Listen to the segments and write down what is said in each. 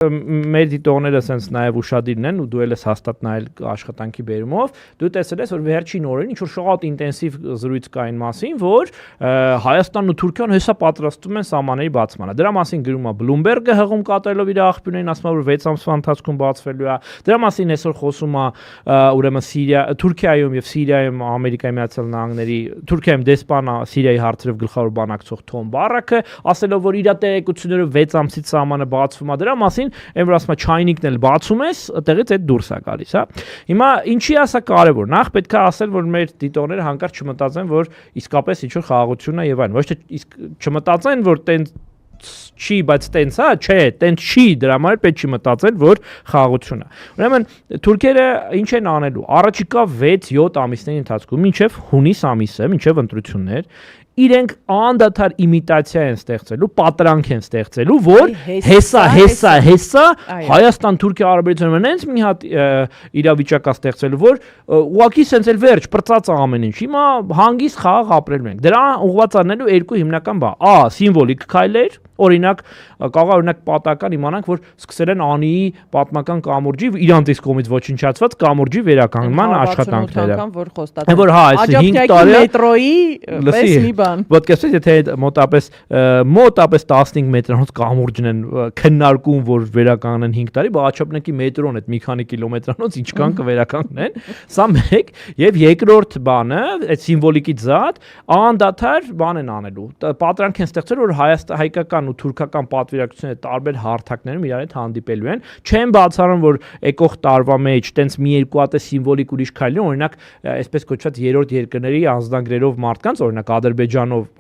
մեր դիտողները sense նաև ուշադիրն են ու դու ես հաստատ նայել աշխատանքի բերումով դու տեսել ես որ վերջին օրերին ինչ որ շատ ինտենսիվ զրույց կա այն մասին որ Հայաստանն ու Թուրքիան հեսա պատրաստվում են սահմանների բացմանը դրա մասին գրում է Bloomberg-ը հղում կատարելով իր աղբյուրներին ասում է որ 6 ամսվա ընթացքում բացվելու է դրա մասին այսօր խոսում է ուրեմն Թուրքիայում եւ Սիրիայում Ամերիկայի Միացյալ Նահանգների Թուրքիայում դեսպանը Սիրիայի հարցերով գլխավոր բանակցող Թոմ Բարակը ասելով որ իր տեղեկությունները 6 ամսից սահմանը բացվում է դրա մասին Այն որ ասում է չայնիկն էլ բացում ես, այդտեղից այդ դուրս է գալիս, հա։ Հիմա ինչի է սա կարևոր։ Նախ պետք է ասել, որ մեր դիտողները հանկարծ չմտածեն, որ իսկապես ինչ որ խաղաղություն է եւ այլն։ Ոչ թե չմտածեն, որ տենց չի, բայց տենց է, չէ, տենց չի, դրա համար պետք չի մտածել, որ խաղաղություն է։ Ուրեմն թուրքերը ինչ են անելու։ Առաջիկա 6-7 ամիսների ընթացքում, մինչև հունիս ամիսը, մինչև ընտրություններ, իրենք անդադար իմիտացիա են ստեղծելու, պատրանք են ստեղծելու, որ հեսա Հայաստան-Թուրքիա հարաբերությունները նենց մի հատ իրավիճակ է ստեղծելու, որ ուղղակի սենց էլ վերջ պրծած ամեն ինչ։ Հիմա հանգիստ խաղաղ ապրելու ենք։ Դրա ուղղված անելու երկու հիմնական բան։ Սիմվոլիկ քայլեր, օրինակ կարող օրինակ պատական իմանանք, որ սկսել են Անիի պատմական կամուրջի իրանց իսկ կողմից ոչնչացված կամուրջի վերականգնման աշխատանքները։ Որ հա, այս 5 տարի մետրոյի պես մի բան։ Ոդ կեսես եթե մոտապես 15 մետրանոց կամուրջն են քննարկում, որ վերականգնեն 5 տարի, բաղաչափնեկի մետրոն այդ մի քանի կիլոմետրանոց ինչքան կվերականգնեն։ Սա մեկ եւ երկրորդ բանը, այդ սիմվոլիկից զատ անդադար բան են անելու։ Պատրանք են ստեղծել, որ հայկական ու թուրքական պատվիրակությունները տարբեր հարթակներում իրար հետ հանդիպելու են։ Չեն բացառում, որ եկող տարվա մեջ տենց մի երկու հատ սիմվոլիկ ուրիշ քայլի, օրինակ, այսպես կոչված երրորդ երկրների անձնագրերով մարդկանց, օրինակ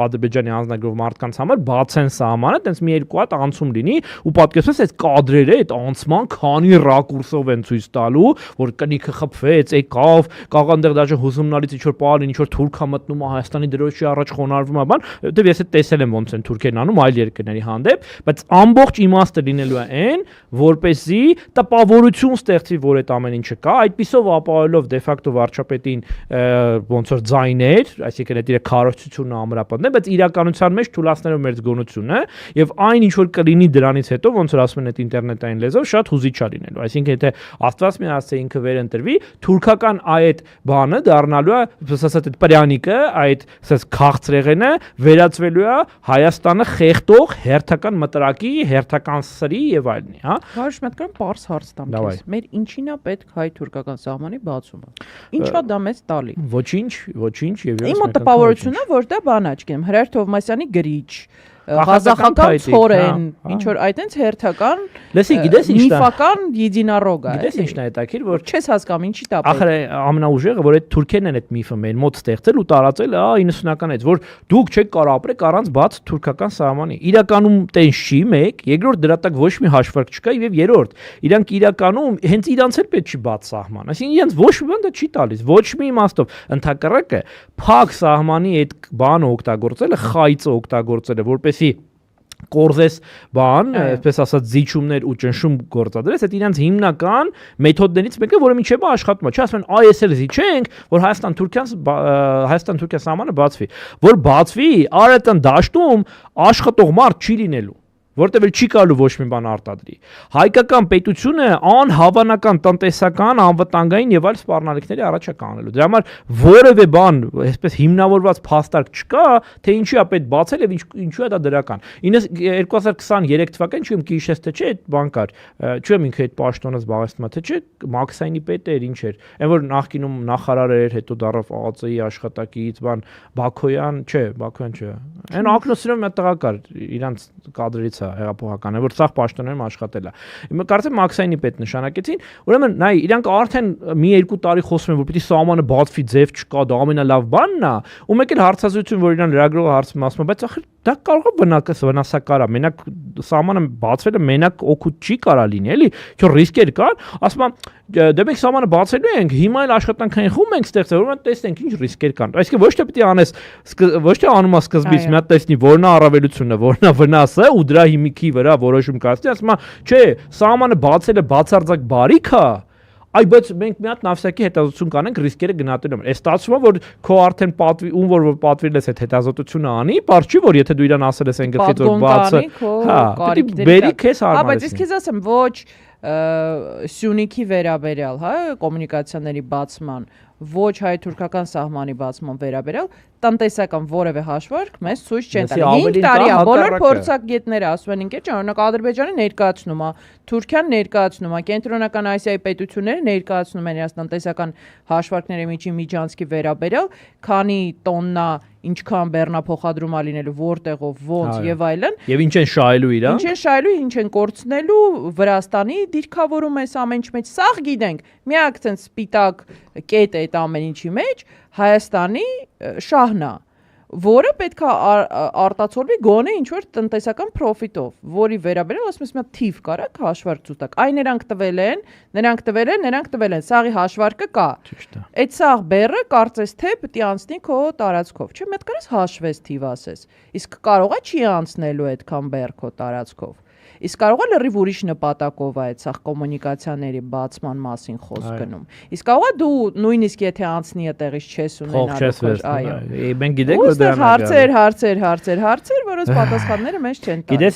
Ադրբեջանի անձնագրով մարդկանց համար բացեն սահմանը, տենց մի երկու հատ անցում լինի ու պատկերացրեք այդ կադրերը, այդ անցման քանի ռակուրսով են ցույց տալու, որ կնիքը խփվեց, եկավ, կարող այնտեղ դաժե հուզումնալից ինչ որ պարին, ինչ որ թուրքա մտնում է Հայաստանի դրոշի առաջ խոնարհվում է, բան, որտեվ ես տեսել եմ ոնց են թուրքերն անում այլ երկրների հանդեպ, բայց ամբողջ իմաստը լինելու է այն, որպեսզի տպավորություն ստեղծի, որ այդ ամեն ինչը կա, այդպիսով ապահովելով դե ֆակտո վարչապետին ոնց որ ձայներ, այսինքն այդ իր քարոզությունը ամրապնդել, բայց իրականության մեջ թույլատնելով մեր զգոնությունը եւ այն ինչ որ կլինի դրանից հետո ոնց որ ասում են այդ ինտերնետային լեզվով շատ հուզիչ է լինելու, այսինքն եթե Աստված մի ասե ինքը վերընտրվի, թուրքական այդ բանը դառնալու է, ասած այդ պրյանիկը, այդ ասած քաղցրեղենը վերածվելու է Հայաստանը խեղտող հերթական մտրակի, հերթական սրի եւ այլնի, հա։ Բարոշ մտքան պարզ հարց տամ քեզ։ Մեր ինչին է պետք հայ-թուրքական սահմանի բացումը։ Ինչա դա մեզ տալի։ Ոչինչ եւ Իմ տպավորությունն է, որ դա բան է, չգիտեմ, Հրայր Թովմասյանի գրիչ Ղազախական ցորեն, ինչ որ այտենց հերթական միֆական единорог է։ Գիտես ինչն է հետաքրքիր, որ չես հասկանում ինչի տապ։ Ախր ամենաուժեղը, որ այդ թուրքերն են այդ միֆը մեր մոտ ստեղծել ու տարածել 90-ականից, որ դուք չեք կարող ապրեք առանց բաց թուրքական սահմանի։ Իրականում տենց չի մեկ, երկրորդ դրա տակ ոչ մի հաշվարկ չկա եւ երրորդ, իրանք իրականում հենց իրանց էլ պետք չի բաց սահման։ Այսինքն իրենց ոչ մի բան դա չի տալիս, ոչ մի իմաստով։ Ընդհակառակը փակ սահմանի այդ բանը օգտագործելը, խայծը օգտագործելը, որպեսի կորզես բան, այսպես ասած զիջումներ ու ճնշում գործադրես, այդ իրենց հիմնական մեթոդներից մեկը, որը մինչև աշխատում է, չէ՞, ասում են այս էլ զիջենք, որ Հայաստան-Թուրքիա սահմանը բացվի, որ բացվի, արետան դաշտում աշխատող մարդ չի լինելու, որտեղ չի կարելի ոչ մի բան արտադրի։ Հայկական պետությունը անհավանական տնտեսական, անվտանգային եւ այլ սպառնալիքների առաջ է կանելու։ Դրա համար որևէ բան, այսպես հիմնավորված փաստարկ չկա, թե ինչու է պետք բացել եւ ինչու է դա դրական։ 2023 թվականին չեմ կիշես թե չէ, այդ բան կար։ Չեմ ինքը այդ պաշտոնը զբաղեցնում է, թե չէ, Մաքսայինի պետ էր, ինչ էր։ Այն որ նախկինում նախարար էր, հետո դառավ ԱԱԾ-ի աշխատակից, բան Բաքոյան, չէ, Բաքոյան չէ։ Այն ակնոսիրով մի տղա կար, իրանց կադրերից հեղափոխական է, որ սաղ պաշտոններում աշխատել է։ Հիմա կարծեմ Մաքսայինի պետ նշանակեցին, ուրեմն նայ, իրանք արդեն մի երկու տարի խոսում են, որ պիտի սահմանը բացվի, ձև չկա, դա ամենալավ բանն է, ու մեկ էլ հարցազրույցում, որ իրան լրագրողը հարցում ասում է, բայց ախր դա կարող է վնասակար է, մենակ սահմանը բացվելը մենակ օգուտ չի կարա լինի, էլի, քո ռիսկեր կան, ասում եմ, դե մենք սահմանը բացելու ենք, հիմա էլ աշխատանքային խումբ ենք ստեղծել, որ մենք տեսնենք ինչ ռիսկեր կան։ Այսինքն ոչ թե պիտի անես, ոչ թե անում ես սկզբից մի հատ տեսնի որն է առավելությունը, որն է վնասը ու դրա հիմքի վրա որոշում կայացնի, ասում եմ, չէ, սահմանը բացելը բացարձակ բարիք է, Այ բայց մենք մի հատ նավսյակի հետազոտություն կանենք ռիսկերը գնահատելու։ Այս ստացվում է որ քո արդեն պատվի ում որ պատվիրել ես այդ հետազոտությունը անի, բարձ չի որ եթե դու իրան ասել ես այն գլխից որ բացը, պիտի բերի քեզ հարմարեցնի։ Բայց ես քեզ ասեմ ոչ Սյունիքի վերաբերյալ, հա, կոմունիկացիաների բացման, ոչ հայ-թուրքական սահմանի բացման վերաբերյալ տնտեսական որևէ հաշվարկ մեզ ցույց չեն տալի։ 5 տարի է բոլոր փորձագետները ասում են ինքեր ճանաչում Ադրբեջանը ներկայացնում է, Թուրքիան ներկայացնում է, Կենտրոնական Ասիայի պետությունները ներկայացնում են իրենց տնտեսական հաշվարկների միջանցքի վերաբերյալ, քանի տոննա ինչքան բեռնափոխադրում է լինելու, որտեղով, ոնց եւ այլն։ Եվ ինչ են շահելու իրան։ Ինչ են շահելու, ինչ են կորցնելու, Վրաստանի դիրքավորում էս ամեն ինչ մեջ, սաղ գիտենք։ Միակ ցենց սպիտակ կետ է այդ ամեն ինչի մեջ Հայաստանի շահն է, որը պետք է արտացոլվի գոնե ինչ-որ տնտեսական պրոֆիտով, որի վերաբերյալ ասում ես մի թիվ կարակ հաշվարկ ցուցակ։ Այ նրանք տվել են, սաղի հաշվարկը կա։ Այդ սաղ բեռը կարծես թե պետք է անցնի քո տարածքով, չէ՞, մեկ կարես հաշվես թիվ ասես։ Իսկ կարող է չի անցնելու այդքան բեռ քո տարածքով։ Իսկ կարող է լրիվ ուրիշ նպատակով է այդ սաղ կոմունիկացիաների բացման մասին խոսք գնում։ Իսկ կարող է դու նույնիսկ եթե անցնի այդտեղից չես ունենալու, այո։ Մենք գիտենք որ դրանք հարցեր, որոնց պատասխանները մեզ չեն տալիս։ Գիտես